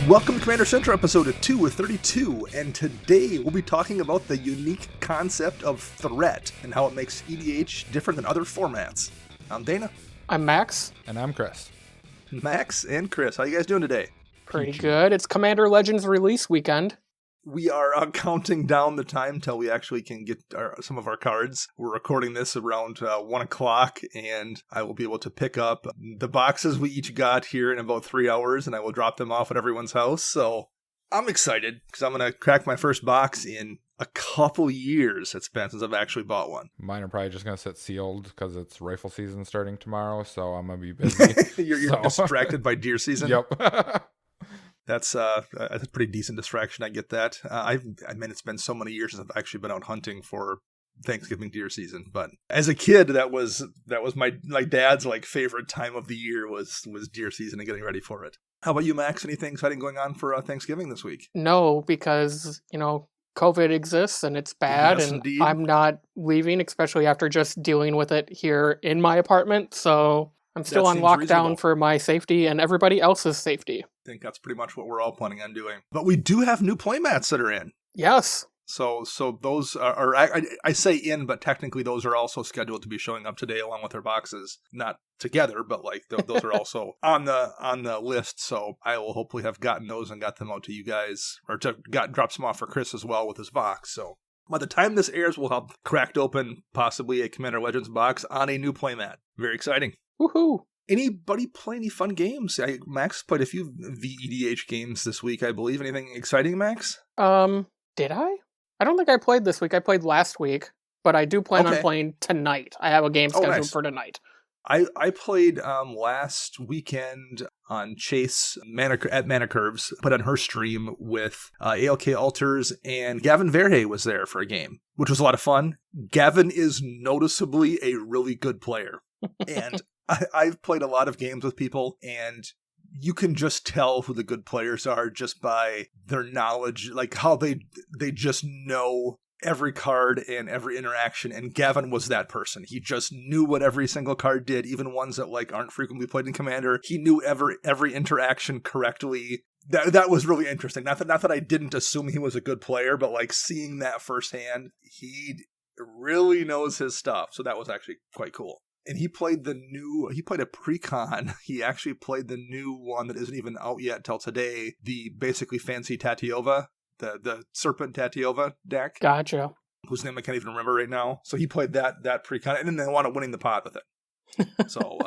Welcome to Commander Central episode 232, and today we'll be talking about the unique concept of threat and how it makes EDH different than other formats. I'm Dana. I'm Max. And I'm Chris. Max and Chris, how you guys doing today? Pretty good. It's Commander Legends release weekend. We are counting down the time till we actually can get some of our cards. We're recording this around 1 o'clock, and I will be able to pick up the boxes we each got here in about 3 hours, and I will drop them off at everyone's house. So I'm excited because I'm going to crack my first box in a couple years. It's been since I've actually bought one. Mine are probably just going to sit sealed because it's rifle season starting tomorrow, so I'm going to be busy. You're distracted by deer season? Yep. That's a pretty decent distraction. I get that. I mean, it's been so many years since I've actually been out hunting for Thanksgiving deer season. But as a kid, that was my dad's favorite time of the year was deer season and getting ready for it. How about you, Max? Anything exciting going on for Thanksgiving this week? No, because COVID exists and it's bad, yes, and indeed. I'm not leaving, especially after just dealing with it here in my apartment. So I'm still on lockdown reasonable for my safety and everybody else's safety. I think that's pretty much what we're all planning on doing. But we do have new playmats that are in. Yes. So those are I say in, but technically those are also scheduled to be showing up today along with their boxes. Not together, but those are also on the list. So I will hopefully have gotten those and got them out to you guys, or drop some off for Chris as well with his box. So by the time this airs, we'll have cracked open possibly a Commander Legends box on a new playmat. Very exciting. Woohoo. Anybody play any fun games? Max played a few VEDH games this week, I believe. Anything exciting, Max? Did I? I don't think I played this week. I played last week, but I do plan on playing tonight. I have a game scheduled for tonight. I played last weekend on Chase at Mana Curves, put on her stream with ALK Alters, and Gavin Verhey was there for a game, which was a lot of fun. Gavin is noticeably a really good player, and I've played a lot of games with people, and you can just tell who the good players are just by their knowledge, like how they just know every card and every interaction, and Gavin was that person. He just knew what every single card did, even ones that aren't frequently played in Commander. He knew every interaction correctly. That was really interesting. Not that I didn't assume he was a good player, but seeing that firsthand, he really knows his stuff. So that was actually quite cool. And he played a pre-con. He actually played the new one that isn't even out yet till today, the basically fancy Tatiova, the Serpent Tatiova deck. Gotcha. Whose name I can't even remember right now. So he played that pre-con, and then they wound up winning the pot with it. So,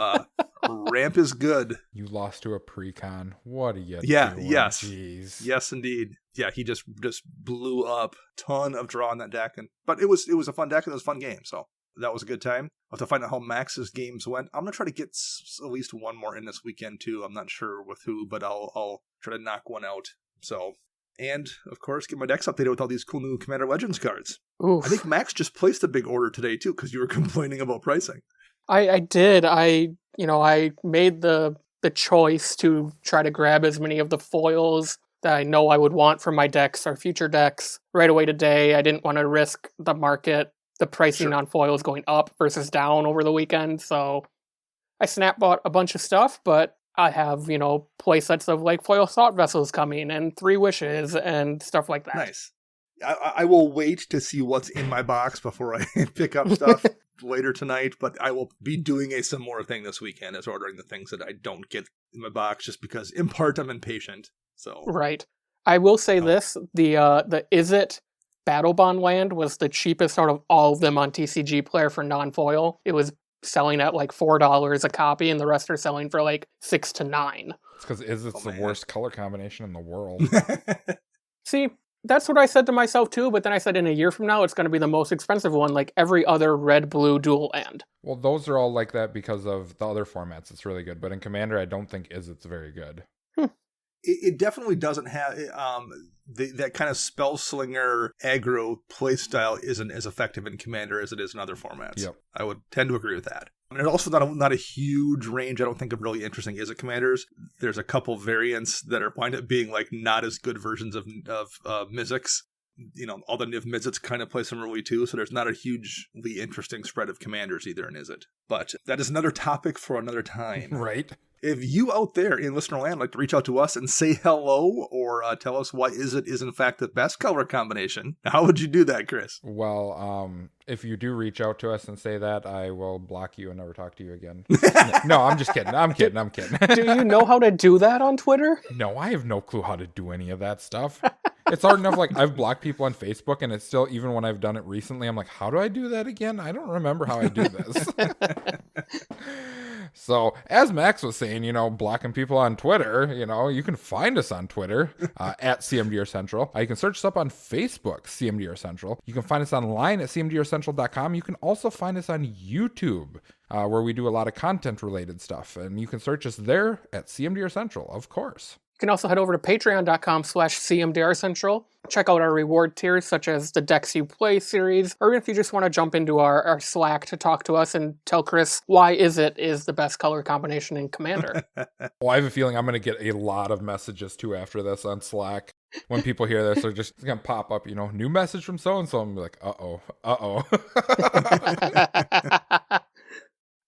ramp is good. You lost to a pre-con. What are you doing? Yes. Jeez. Yes, indeed. Yeah, he just blew up. Ton of draw in that deck. But it was a fun deck, and it was a fun game, so that was a good time. I'll have to find out how Max's games went. I'm going to try to get at least one more in this weekend, too. I'm not sure with who, but I'll try to knock one out. So, and, of course, get my decks updated with all these cool new Commander Legends cards. Oof. I think Max just placed a big order today, too, because you were complaining about pricing. I did. I made the choice to try to grab as many of the foils that I know I would want for my decks or future decks right away today. I didn't want to risk the market, the pricing on foils going up versus down over the weekend. So I snap bought a bunch of stuff, but I have, play sets of foil assault vessels coming and 3 wishes and stuff like that. Nice. I will wait to see what's in my box before I pick up stuff later tonight, but I will be doing a similar thing this weekend as ordering the things that I don't get in my box just because in part I'm impatient. So right. I will say this, the Is It Battle Bond land was the cheapest out of all of them on TCG Player for non-foil. It was selling at $4 a copy, and the rest are selling for $6 to $9. It's because it's the worst color combination in the world. See, that's what I said to myself too, but then I said in a year from now, it's going to be the most expensive one, like every other red-blue dual land. Well, those are all like that because of the other formats. It's really good. But in Commander, I don't think it's very good. It definitely doesn't have that kind of spell slinger aggro playstyle isn't as effective in Commander as it is in other formats. Yep. I would tend to agree with that. I mean, it's also not a huge range, I don't think, of really interesting Is-It Commanders. There's a couple variants that wind up being not as good versions of Mizzix. All the Niv Mizzets kind of play similarly too, so there's not a hugely interesting spread of commanders either in Is-It. But that is another topic for another time. Right. If you out there in listener land like to reach out to us and say hello or tell us why is in fact the best color combination, how would you do that, Chris? Well, if you do reach out to us and say that, I will block you and never talk to you again. No, I'm just kidding. I'm kidding. Do you know how to do that on Twitter? No, I have no clue how to do any of that stuff. It's hard enough. Like, I've blocked people on Facebook, and it's still, even when I've done it recently, I'm like, how do I do that again? I don't remember how I do this. So, as Max was saying, blocking people on Twitter, you can find us on Twitter at CMDR Central. You can search us up on Facebook, CMDR Central. You can find us online at CMDRCentral.com. You can also find us on YouTube, where we do a lot of content-related stuff. And you can search us there at CMDR Central, of course. You can also head over to patreon.com/CMDRCentral. Check out our reward tiers, such as the Decks You Play series, or even if you just want to jump into our Slack to talk to us and tell Chris why is the best color combination in Commander. Well, I have a feeling I'm going to get a lot of messages, too, after this on Slack. When people hear this, they're just going to pop up, new message from so-and-so, and be like, uh-oh.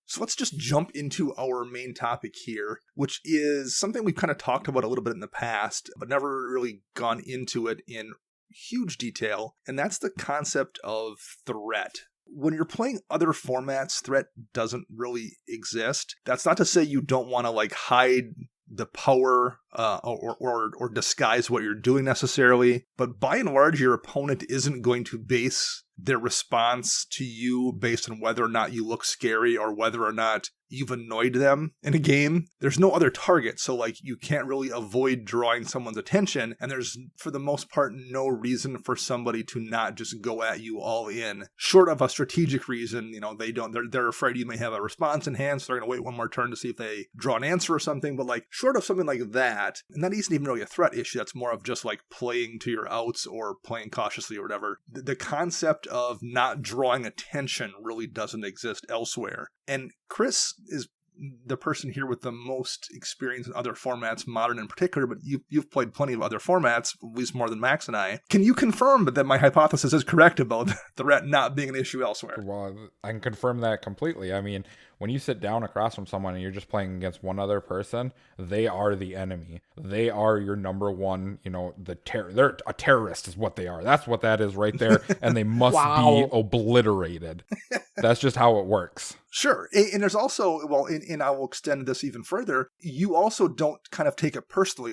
So let's just jump into our main topic here, which is something we've kind of talked about a little bit in the past, but never really gone into it in huge detail, and that's the concept of threat. When you're playing other formats, threat doesn't really exist. That's not to say you don't want to hide the power or disguise what you're doing necessarily, but by and large, your opponent isn't going to base their response to you based on whether or not you look scary or whether or not you've annoyed them in a game. There's no other target, so you can't really avoid drawing someone's attention, and there's for the most part no reason for somebody to not just go at you all in. Short of a strategic reason, they're afraid you may have a response in hand, so they're gonna wait one more turn to see if they draw an answer or something, but short of something like that, and that isn't even really a threat issue, that's more of just playing to your outs or playing cautiously or whatever. The concept of not drawing attention really doesn't exist elsewhere. And Chris is the person here with the most experience in other formats, modern in particular, but you've played plenty of other formats, at least more than Max and I. Can you confirm that my hypothesis is correct about threat not being an issue elsewhere? Well, I can confirm that completely. I mean, when you sit down across from someone and you're just playing against one other person, they are the enemy. They are your number one, they're a terrorist is what they are. That's what that is right there. And they must be obliterated. That's just how it works. Sure. And there's also, and I will extend this even further, you also don't kind of take it personally.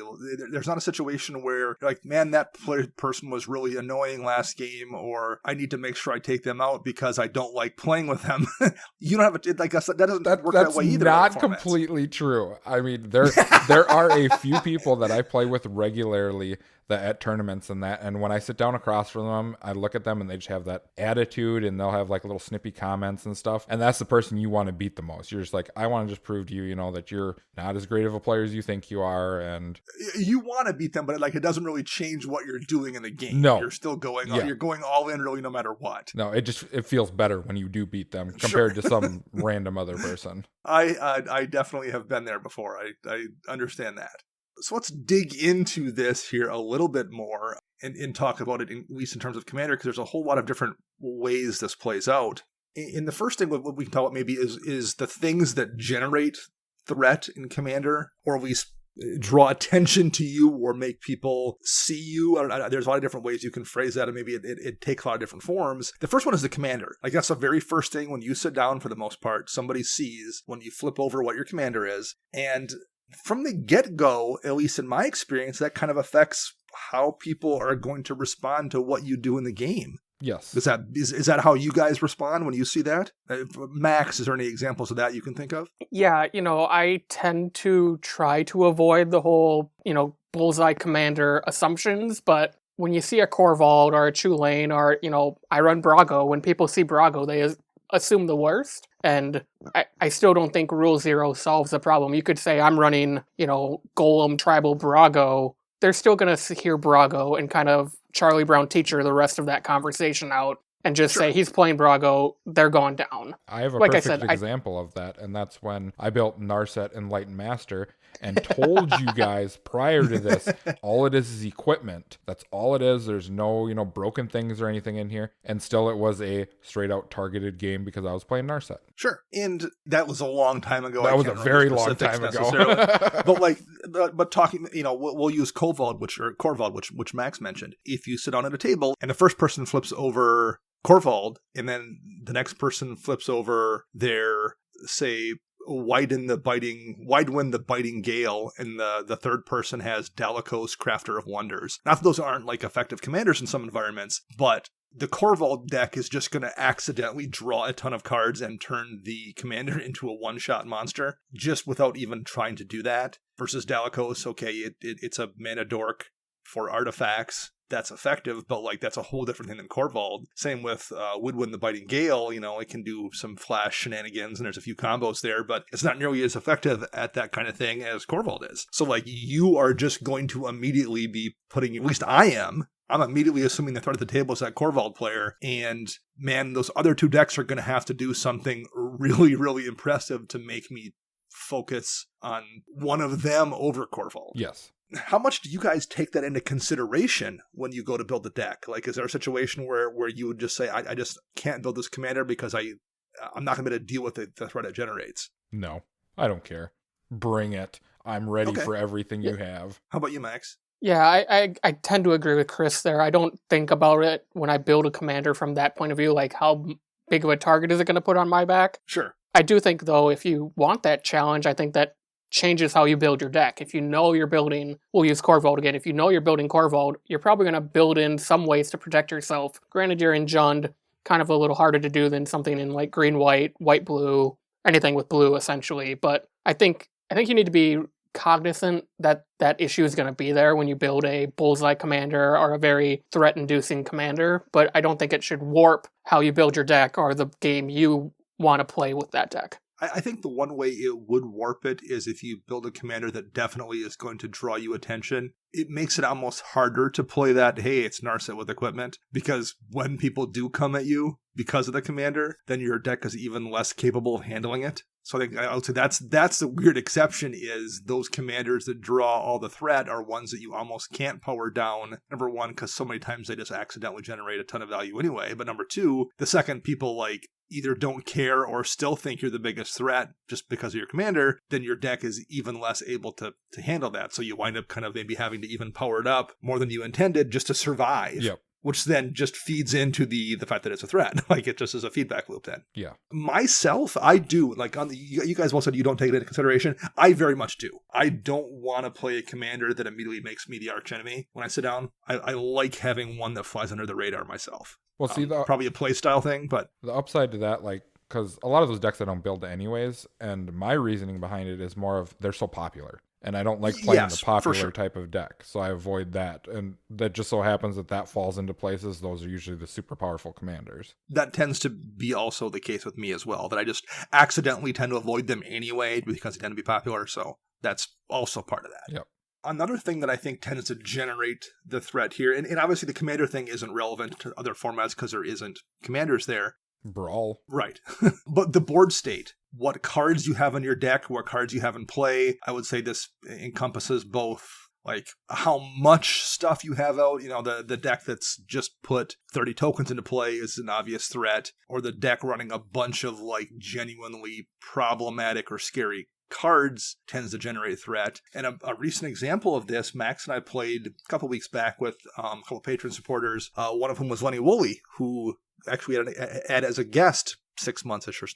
There's not a situation where you're like, man, that person was really annoying last game, or I need to make sure I take them out because I don't like playing with them. You don't have it, like I said, that doesn't work that way either. That's not completely true. I mean, there are a few people that I play with regularly that at tournaments and when I sit down across from them, I look at them and they just have that attitude and they'll have little snippy comments and stuff. And that's the person you want to beat the most. You're just like, I want to just prove to you, that you're not as great of a player as you think you are. And you want to beat them, but it doesn't really change what you're doing in the game. No. You're still going, you're going all in really no matter what. No, it feels better when you do beat them compared to some random other person. I definitely have been there before. I understand that. So let's dig into this here a little bit more and talk about it, at least in terms of Commander, because there's a whole lot of different ways this plays out. And the first thing what we can talk about maybe is the things that generate threat in Commander, or at least draw attention to you or make people see you. There's a lot of different ways you can phrase that, and maybe it takes a lot of different forms. The first one is the commander. That's the very first thing when you sit down, for the most part, somebody sees when you flip over what your commander is. And from the get-go, at least in my experience, that kind of affects how people are going to respond to what you do in the game. Yes. Is that how you guys respond when you see that? Max, is there any examples of that you can think of? Yeah, I tend to try to avoid the whole, bullseye commander assumptions, but when you see a Corvald or a Chulane or, I run Brago, when people see Brago, they assume the worst. And I still don't think Rule 0 solves the problem. You could say I'm running, Golem Tribal Brago. They're still going to hear Brago and kind of Charlie Brown teacher the rest of that conversation out and just say he's playing Brago, they're going down. I have a perfect example of that, and that's when I built Narset Enlightened Master, and told you guys prior to this, all it is equipment. That's all it is. There's no, broken things or anything in here. And still it was a straight out targeted game because I was playing Narset. Sure. And that was a long time ago. That was a very long time ago. but talking, we'll use Corvald, which Max mentioned. If you sit down at a table and the first person flips over Corvald, and then the next person flips over their, say, Widewind the Biting Gale, and the third person has Dalikos, Crafter of Wonders. Not that those aren't like effective commanders in some environments, but the Corvald deck is just going to accidentally draw a ton of cards and turn the commander into a one-shot monster, just without even trying to do that. Versus Dalikos, okay, it's a mana dork for artifacts. That's effective, but that's a whole different thing than Corvald. Same with Woodwind the Biting Gale, it can do some flash shenanigans and there's a few combos there, but it's not nearly as effective at that kind of thing as Corvald is. So you are just going to immediately be putting, at least I'm immediately assuming the threat at the table is that Corvald player, and man, those other two decks are going to have to do something really, really impressive to make me focus on one of them over Corvald. Yes. How much do you guys take that into consideration when you go to build a deck? Is there a situation where you would just say, I just can't build this commander because I'm not going to be able to deal with the threat it generates? No, I don't care. Bring it. I'm ready for everything you have. How about you, Max? Yeah, I tend to agree with Chris there. I don't think about it when I build a commander from that point of view, how big of a target is it going to put on my back? Sure. I do think, though, if you want that challenge, I think that changes how you build your deck. If you know you're building, we'll use Corvald again, if you know you're building Corvald, you're probably going to build in some ways to protect yourself. Granted, you're in Jund, kind of a little harder to do than something in green-white, white-blue, anything with blue, essentially. But I think you need to be cognizant that that issue is going to be there when you build a bullseye commander or a very threat-inducing commander, but I don't think it should warp how you build your deck or the game you want to play with that deck. I think the one way it would warp it is if you build a commander that definitely is going to draw you attention. It makes it almost harder to play that, hey, it's Narset with equipment, because when people do come at you because of the commander, then your deck is even less capable of handling it. So I would say that's the weird exception, is those commanders that draw all the threat are ones that you almost can't power down. Number one, because so many times they just accidentally generate a ton of value anyway. But number two, the second people either don't care or still think you're the biggest threat just because of your commander, then your deck is even less able to handle that. So you wind up kind of maybe having to even power it up more than you intended just to survive. Yep. Which then just feeds into the fact that it's a threat. It just is a feedback loop then. Yeah. Myself, I do. You guys all said you don't take it into consideration. I very much do. I don't want to play a commander that immediately makes me the archenemy when I sit down. I like having one that flies under the radar myself. Well, see, probably a play style thing, but the upside to that, because a lot of those decks I don't build anyways, and my reasoning behind it is more of they're so popular. And I don't like playing the popular type of deck, so I avoid that. And that just so happens that falls into places. Those are usually the super powerful commanders. That tends to be also the case with me as well, that I just accidentally tend to avoid them anyway because they tend to be popular, so that's also part of that. Yep. Another thing that I think tends to generate the threat here, and obviously the commander thing isn't relevant to other formats because there isn't commanders there. Brawl. Right. But the board state, what cards you have in your deck, what cards you have in play, I would say this encompasses both how much stuff you have out. The deck that's just put 30 tokens into play is an obvious threat, or the deck running a bunch of genuinely problematic or scary cards tends to generate a threat. And a recent example of this, Max and I played a couple weeks back with a couple Patreon supporters. One of whom was Lenny Woolley, who actually had as a guest 6 months or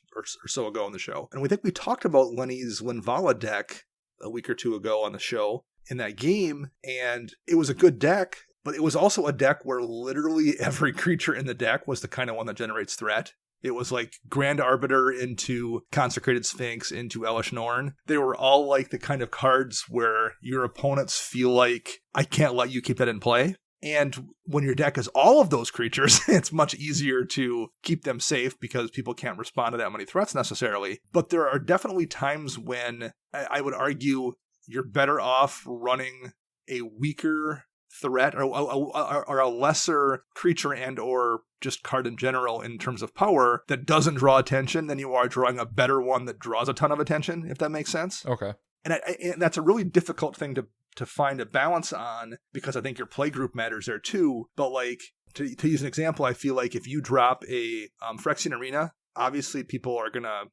so ago on the show. And we think we talked about Lenny's Linvala deck a week or two ago on the show in that game, and it was a good deck, but it was also a deck where literally every creature in the deck was the kind of one that generates threat. It was Grand Arbiter into Consecrated Sphinx into Elish Norn. They were all the kind of cards where your opponents feel I can't let you keep that in play. And when your deck is all of those creatures, it's much easier to keep them safe because people can't respond to that many threats necessarily. But there are definitely times when I would argue you're better off running a weaker threat or a lesser creature and or just card in general in terms of power that doesn't draw attention than you are drawing a better one that draws a ton of attention, if that makes sense. Okay. And that's a really difficult thing to find a balance on, because I think your play group matters there too. But like, to use an example, I feel like if you drop a Phyrexian Arena, obviously people are going to,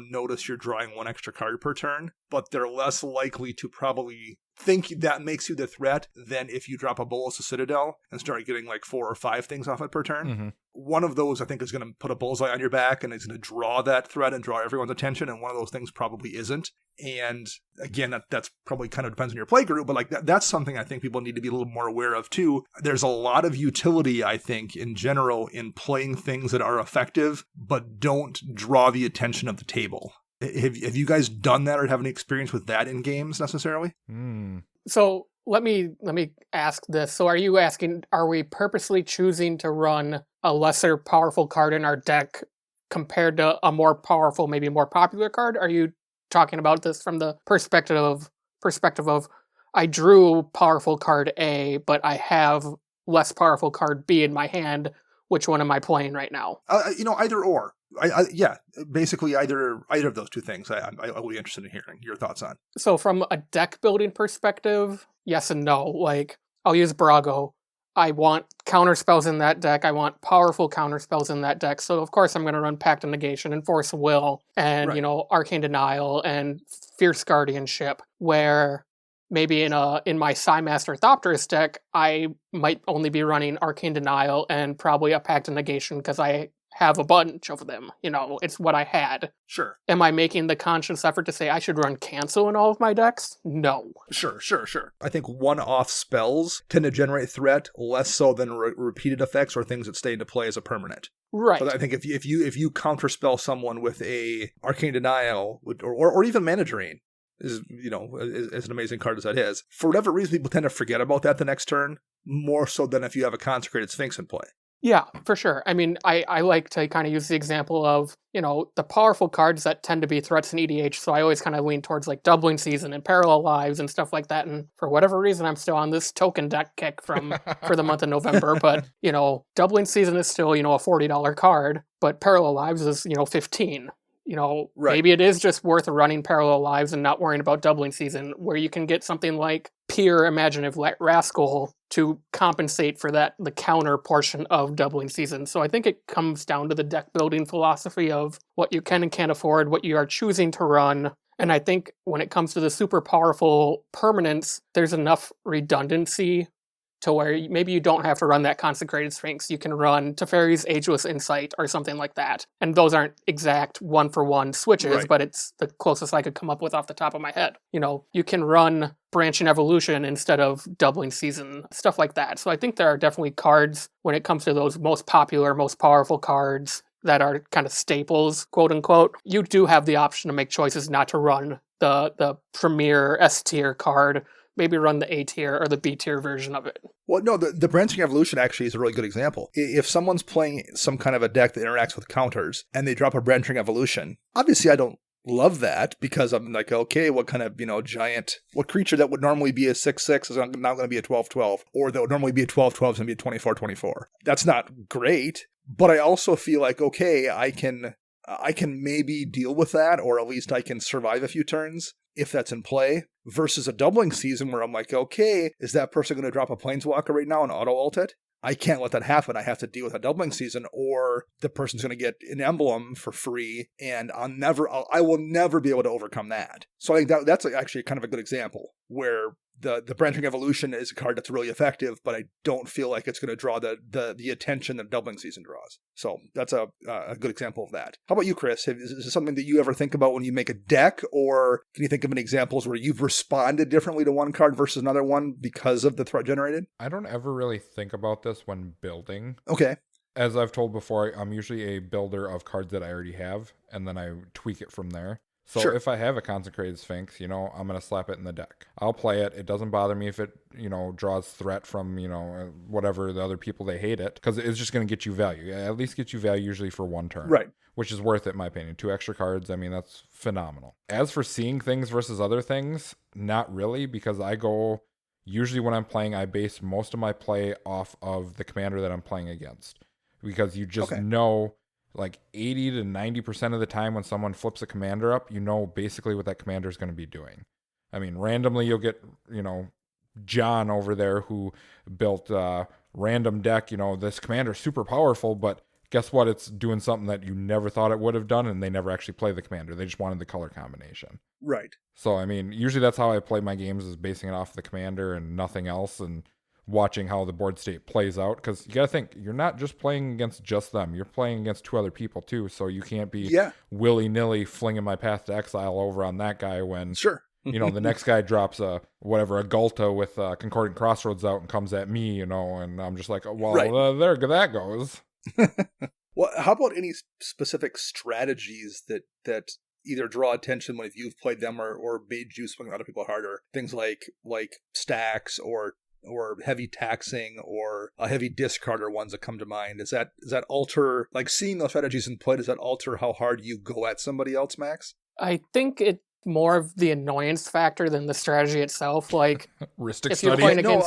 notice you're drawing one extra card per turn, but they're less likely to probably think that makes you the threat than if you drop a Bolus of Citadel and start getting like 4 or 5 things off it per turn. Mm-hmm. One of those, I think, is going to put a bullseye on your back and is going to draw that threat and draw everyone's attention, and one of those things probably isn't. And again, that's probably kind of depends on your play group, but like that's something I think people need to be a little more aware of too. There's a lot of utility, I think, in general, in playing things that are effective but don't draw the attention of the table. Have you guys done that or have any experience with that in games necessarily? So let me ask this. So are you asking, are we purposely choosing to run a lesser powerful card in our deck compared to a more powerful, maybe more popular card? Are you talking about this from the perspective of I drew powerful card A, but I have less powerful card B in my hand? Which one am I playing right now? Either or. Yeah, basically either of those two things. I will be interested in hearing your thoughts on. So from a deck building perspective, yes and no. Like, I'll use Brago. I want counter spells in that deck. I want powerful counter spells in that deck. So of course I'm going to run Pact of Negation and Force of Will and, right. Arcane Denial and Fierce Guardianship, where maybe in my Psymaster Thopterus deck, I might only be running Arcane Denial and probably a Pact of Negation because I have a bunch of them. It's what I had. Sure. Am I making the conscious effort to say I should run Cancel in all of my decks? No. Sure. I think one-off spells tend to generate threat less so than repeated effects or things that stay into play as a permanent. Right. So I think if you counterspell someone with a Arcane Denial or even Mana Drain, is an amazing card as that is, for whatever reason people tend to forget about that the next turn, more so than if you have a Consecrated Sphinx in play. Yeah, for sure. I mean, I like to kind of use the example of, the powerful cards that tend to be threats in EDH, so I always kind of lean towards like Doubling Season and Parallel Lives and stuff like that, and for whatever reason I'm still on this token deck kick for the month of November, but, Doubling Season is still, a $40 card, but Parallel Lives is, $15. Right. Maybe it is just worth running Parallel Lives and not worrying about Doubling Season, where you can get something like Pure Imaginative Rascal to compensate for the counter portion of Doubling Season. So I think it comes down to the deck building philosophy of what you can and can't afford, what you are choosing to run. And I think when it comes to the super powerful permanents, there's enough redundancy to where maybe you don't have to run that Consecrated Sphinx. You can run Teferi's Ageless Insight or something like that. And those aren't exact one-for-one switches, right. But it's the closest I could come up with off the top of my head. You can run Branching Evolution instead of Doubling Season, stuff like that. So I think there are definitely cards when it comes to those most popular, most powerful cards that are kind of staples, quote unquote. You do have the option to make choices not to run the premier S tier card. Maybe run the A tier or the B tier version of it. Well, no, the Branching Evolution actually is a really good example. If someone's playing some kind of a deck that interacts with counters and they drop a Branching Evolution, obviously I don't love that because I'm like, okay, what kind of, what creature that would normally be a 6/6 is now going to be a 12/12, or that would normally be a 12/12 is going to be a 24/24. That's not great, but I also feel like, okay, I can maybe deal with that, or at least I can survive a few turns if that's in play, versus a Doubling Season where I'm like, okay, is that person going to drop a Planeswalker right now and auto-ult it? I can't let that happen. I have to deal with a Doubling Season, or the person's going to get an emblem for free, and I will never be able to overcome that. So I think that's actually kind of a good example where the Branching Evolution is a card that's really effective, but I don't feel like it's going to draw the attention that Doubling Season draws. So that's a good example of that. How about you, Chris? Is this something that you ever think about when you make a deck, or can you think of any examples where you've responded differently to one card versus another one because of the threat generated? I don't ever really think about this when building. Okay. As I've told before, I'm usually a builder of cards that I already have, and then I tweak it from there. So sure. If I have a Consecrated Sphinx, I'm going to slap it in the deck. I'll play it. It doesn't bother me if it, draws threat from, whatever the other people, they hate it, because it's just going to get you value. At least get you value usually for one turn. Right. Which is worth it, in my opinion. 2 extra cards, that's phenomenal. As for seeing things versus other things, not really, because usually when I'm playing, I base most of my play off of the commander that I'm playing against. Because you just know, like 80 to 90% of the time when someone flips a commander up, basically what that commander is going to be doing. I mean, randomly you'll get, John over there who built a random deck, this commander's super powerful, but guess what? It's doing something that you never thought it would have done, and they never actually play the commander. They just wanted the color combination. Right. So, I mean, usually that's how I play my games, is basing it off the commander and nothing else, and watching how the board state plays out. Because you got to think, you're not just playing against just them. You're playing against 2 other people, too. So you can't be willy-nilly flinging my Path to Exile over on that guy when... Sure. The next guy drops a Gulta with Concordant Crossroads out and comes at me, and I'm just like, well, there that goes. Well, how about any specific strategies that either draw attention when you've played them or made you swing other people harder? Things like stacks or heavy taxing or a heavy discard are ones that come to mind. Does that alter, like seeing those strategies in play, does that alter how hard you go at somebody else, Max? I think it more of the annoyance factor than the strategy itself. Like, if you're playing against,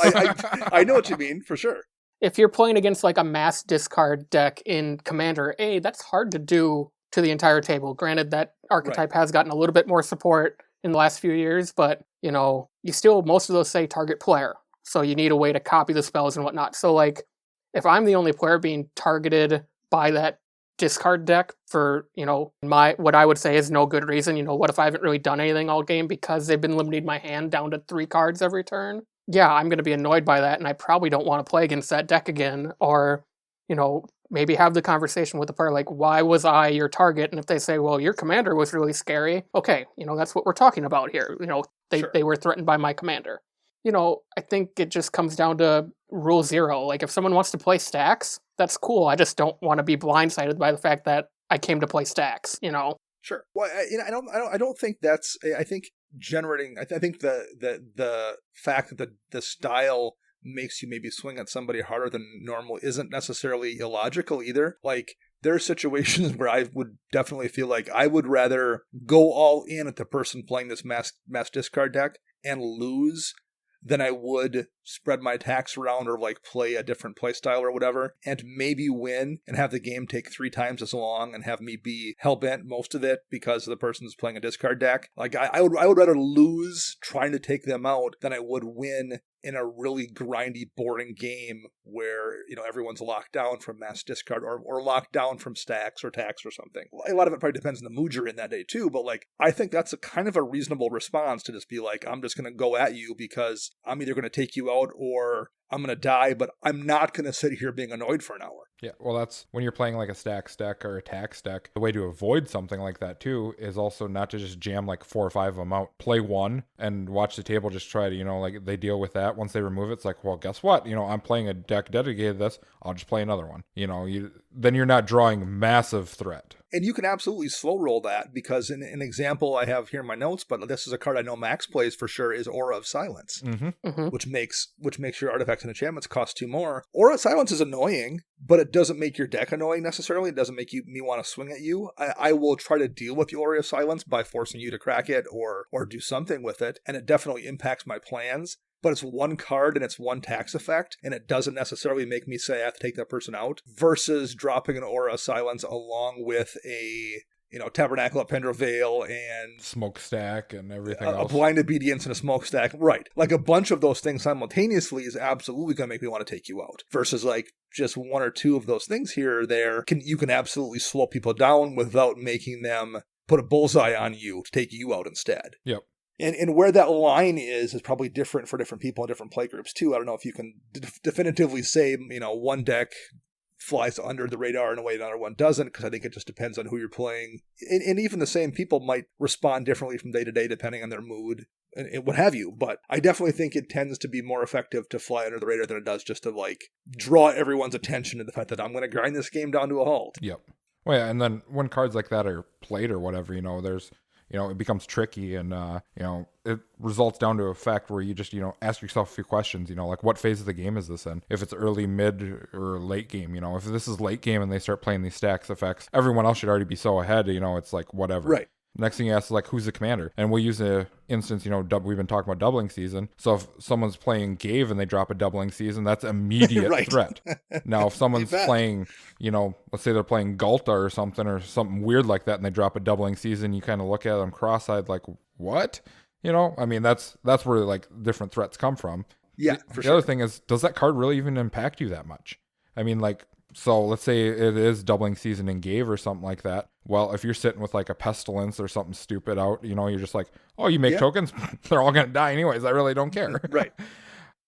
I know what you mean, for sure. If you're playing against like a mass discard deck in Commander, that's hard to do to the entire table. Granted, that archetype has gotten a little bit more support in the last few years, but you still, most of those say target player, so you need a way to copy the spells and whatnot. So like, if I'm the only player being targeted by that discard deck for, what I would say is no good reason. What if I haven't really done anything all game because they've been limiting my hand down to 3 cards every turn? Yeah, I'm going to be annoyed by that, and I probably don't want to play against that deck again. Or, maybe have the conversation with the player, like, why was I your target? And if they say, well, your commander was really scary, okay, that's what we're talking about here. They were threatened by my commander. I think it just comes down to rule 0. Like, if someone wants to play stacks, that's cool. I just don't want to be blindsided by the fact that I came to play stacks, Sure. Well, I don't think that's. I think generating. I think the fact that the style makes you maybe swing at somebody harder than normal isn't necessarily illogical either. Like, there are situations where I would definitely feel like I would rather go all in at the person playing this mass discard deck and lose than I would spread my attacks around or like play a different play style or whatever and maybe win and have the game take 3 times as long and have me be hell-bent most of it because the person's playing a discard deck. Like, I would rather lose trying to take them out than I would win in a really grindy, boring game where, everyone's locked down from mass discard or locked down from stacks or tax or something. A lot of it probably depends on the mood you're in that day too, but like, I think that's a kind of a reasonable response to just be like, I'm just going to go at you because I'm either going to take you out or I'm going to die, but I'm not going to sit here being annoyed for an hour. Yeah, well, that's when you're playing like a stacks deck or a tax deck. The way to avoid something like that too is also not to just jam like 4 or 5 of them out. Play one and watch the table just try to, like they deal with that. Once they remove it, it's like, well, guess what? I'm playing a deck dedicated to this. I'll just play another one. Then you're not drawing massive threat. And you can absolutely slow roll that because an example I have here in my notes, but this is a card I know Max plays for sure, is Aura of Silence, which makes your artifacts and enchantments cost 2 more. Aura of Silence is annoying, but it doesn't make your deck annoying necessarily. It doesn't make me want to swing at you. I will try to deal with the Aura of Silence by forcing you to crack it or do something with it, and it definitely impacts my plans. But it's 1 card and it's 1 tax effect, and it doesn't necessarily make me say I have to take that person out, versus dropping an Aura of Silence along with a Tabernacle at Pendra Vale and Smokestack and everything else. A Blind Obedience and a Smokestack. Right. Like, a bunch of those things simultaneously is absolutely going to make me want to take you out. Versus like just 1 or 2 of those things here or there, you can absolutely slow people down without making them put a bullseye on you to take you out instead. Yep. And where that line is probably different for different people in different play groups too. I don't know if you can definitively say, one deck flies under the radar in a way another one doesn't, because I think it just depends on who you're playing. And even the same people might respond differently from day to day depending on their mood and what have you. But I definitely think it tends to be more effective to fly under the radar than it does just to like draw everyone's attention to the fact that I'm going to grind this game down to a halt. Yep. Well, yeah, and then when cards like that are played or whatever, there's it becomes tricky and, it results down to a fact where you just, ask yourself a few questions, like what phase of the game is this in? If it's early, mid, or late game, if this is late game and they start playing these stacks effects, everyone else should already be so ahead, it's like whatever. Right. Next thing you ask is like, who's the commander? And we'll use a instance, we've been talking about doubling season. So if someone's playing Gave and they drop a doubling season, that's immediate threat. Now, if someone's playing, let's say they're playing Gulta or something weird like that and they drop a doubling season, you kind of look at them cross-eyed like, what? You know, I mean, that's where like different threats come from. Yeah, The other thing is, does that card really even impact you that much? I mean, like, so let's say it is doubling season and gave or something like that. Well, if you're sitting with like a pestilence or something stupid out, you know, you're just like, oh, you make tokens, they're all going to die anyways. I really don't care. Right.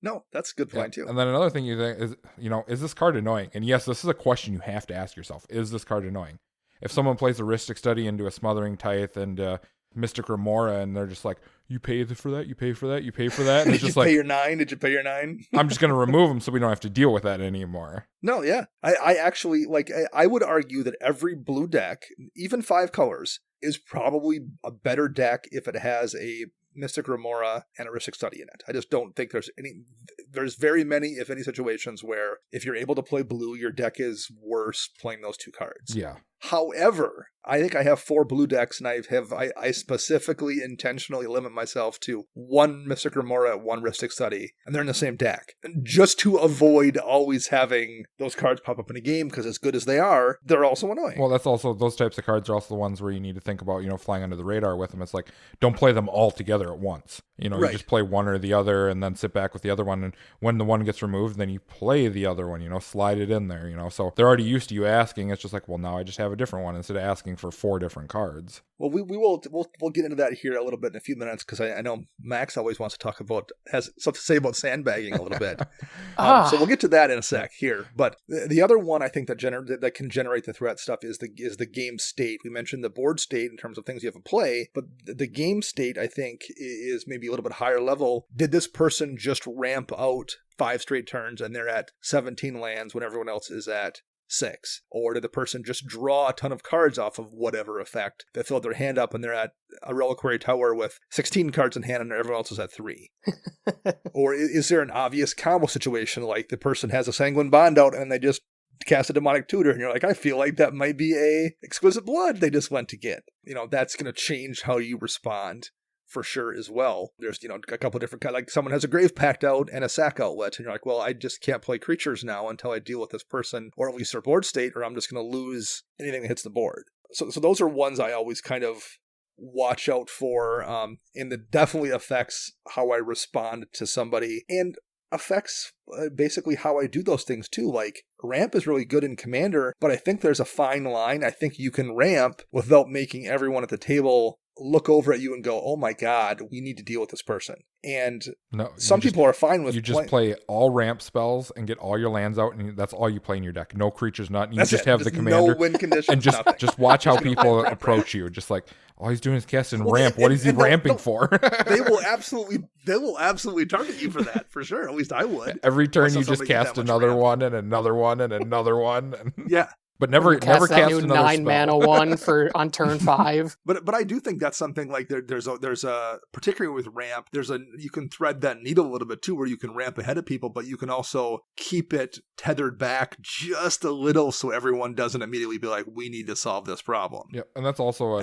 No, that's a good point too. And then another thing you think is, you know, is this card annoying? And yes, this is a question you have to ask yourself. Is this card annoying? If someone plays a Ristic Study into a Smothering Tithe and Mystic Remora, and they're just like, you pay for that, you pay for that, you pay for that. And it's just like, pay your 9? Did you pay your 9? I'm just going to remove them so we don't have to deal with that anymore. No, yeah. I actually, like, I would argue that every blue deck, even 5 colors, is probably a better deck if it has a Mystic Remora and a Ristic Study in it. I just don't think there's very many, if any, situations where if you're able to play blue, your deck is worse playing those 2 cards. Yeah. However, I think I have 4 blue decks, and I specifically intentionally limit myself to 1 Mystic Remora, 1 Ristic Study, and they're in the same deck, just to avoid always having those cards pop up in a game, because as good as they are, they're also annoying. Well, that's also, those types of cards are also the ones where you need to think about, you know, flying under the radar with them. It's like, don't play them all together at once. You know, right. You just play one or the other and then sit back with the other one. And when the one gets removed, then you play the other one, you know, slide it in there, you know. So they're already used to you asking. It's just like, well, now I just have a different one instead of asking for 4 different cards. Well, we'll get into that here a little bit in a few minutes, because I know Max always wants to talk about, has something to say about sandbagging a little bit. So we'll get to that in a sec here. But the other one I think that can generate the threat stuff is the game state. We mentioned the board state in terms of things you have to play, but the game state I think is maybe a little bit higher level. Did this person just ramp out 5 straight turns and they're at 17 lands when everyone else is at 6? Or did the person just draw a ton of cards off of whatever effect? They filled their hand up and they're at a Reliquary Tower with 16 cards in hand and everyone else is at 3. Or is there an obvious combo situation, like the person has a Sanguine Bond out and they just cast a Demonic Tutor, and you're like, I feel like that might be a Exquisite Blood they just went to get. You know, that's going to change how you respond for sure as well. There's, you know, a couple different kinds, like someone has a Grave Pact out and a Sack Outlet, and you're like, well, I just can't play creatures now until I deal with this person, or at least their board state, or I'm just going to lose anything that hits the board. So those are ones I always kind of watch out for, and that definitely affects how I respond to somebody, and affects basically how I do those things too. Like, ramp is really good in Commander, but I think there's a fine line. I think you can ramp without making everyone at the table look over at you and go, oh my god, we need to deal with this person. And some people are fine with... You just play all ramp spells and get all your lands out, and that's all you play in your deck. No creatures, nothing. You just have the commander. No win conditions, and just watch how people approach you. Just like, all he's doing is casting ramp. What is he ramping for? They will absolutely target you for that, for sure. At least I would. Every turn you just cast another one and another one and another one. Yeah. But never cast that new another 9 mana one on turn 5. But I do think that's something like there's a particularly with ramp, you can thread that needle a little bit too, where you can ramp ahead of people, but you can also keep it tethered back just a little so everyone doesn't immediately be like, we need to solve this problem. Yeah, and that's also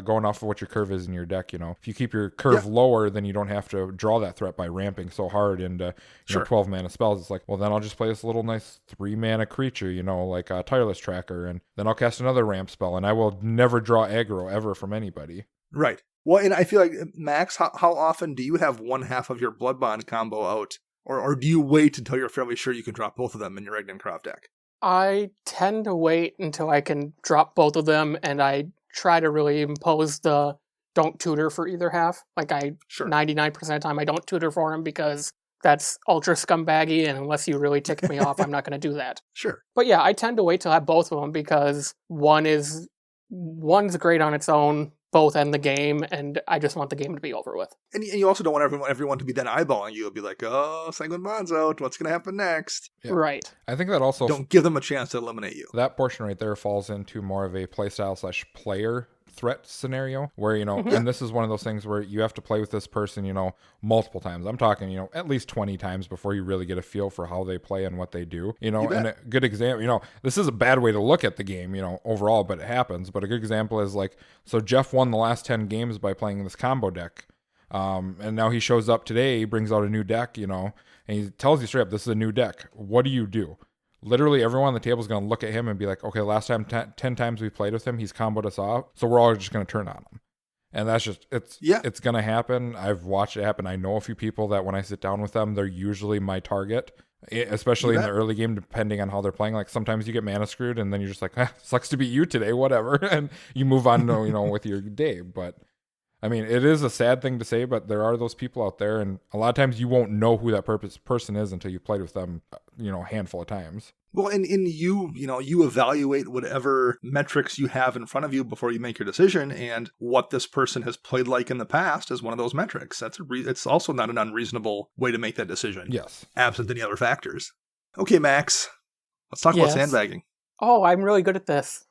going off of what your curve is in your deck. You know, if you keep your curve lower, then you don't have to draw that threat by ramping so hard into 12 mana spells. It's like, well, then I'll just play this little nice 3 mana creature, you know, like Tireless Tracker, and then I'll cast another ramp spell, and I will never draw aggro ever from anybody. Right. Well, and I feel like, Max, how often do you have one half of your Blood Bond combo out? Or do you wait until you're fairly sure you can drop both of them in your Egdencroft deck? I tend to wait until I can drop both of them, and I try to really impose the don't tutor for either half. Like, 99% of the time I don't tutor for him because that's ultra scumbaggy, and unless you really tick me off, I'm not going to do that. Sure. But yeah, I tend to wait till I have both of them because one's great on its own, both end the game, and I just want the game to be over with. And you also don't want everyone to be then eyeballing you and be like, oh, Sanguine Bond's out, what's going to happen next? Yeah. Right. I think that also... Don't give them a chance to eliminate you. That portion right there falls into more of a playstyle/player threat scenario where, you know, and this is one of those things where you have to play with this person, you know, multiple times. I'm talking, you know, at least 20 times before you really get a feel for how they play and what they do, you know. And a good example, you know, this is a bad way to look at the game, you know, overall, but it happens. But a good example is like, so Jeff won the last 10 games by playing this combo deck. And now he shows up today, he brings out a new deck, you know, and he tells you straight up, this is a new deck. What do? Literally everyone on the table is going to look at him and be like, okay, last time 10 times we played with him, he's comboed us off, so we're all just going to turn on him. And that's just, it's going to happen. I've watched it happen. I know a few people that when I sit down with them, they're usually my target, especially in the early game, depending on how they're playing. Like sometimes you get mana screwed and then you're just like, sucks to beat you today, whatever. And you move on, with your day. But I mean, it is a sad thing to say, but there are those people out there. And a lot of times you won't know who that person is until you've played with them, a handful of times. Well, and you evaluate whatever metrics you have in front of you before you make your decision, and what this person has played like in the past is one of those metrics. It's also not an unreasonable way to make that decision. Yes. Absent any other factors. Okay, Max, let's talk about sandbagging. Oh, I'm really good at this.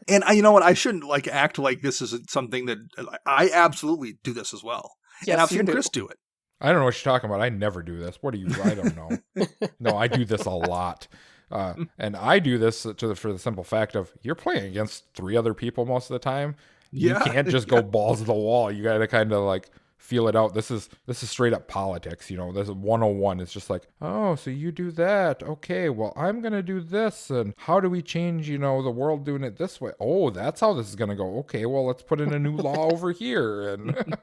And you know what? I shouldn't act like this is something that I absolutely do this as well. Yes, and I've seen Chris do it. I don't know what you're talking about. I never do this. What are you? I don't know. No, I do this a lot. And I do this for the simple fact of you're playing against 3 other people most of the time. Yeah. You can't just go balls to the wall. You got to kind of feel it out. This is straight up politics. This is 101. It's just like, oh, so you do that. Okay, well, I'm going to do this. And how do we change, the world doing it this way? Oh, that's how this is going to go. Okay, well, let's put in a new law over here. And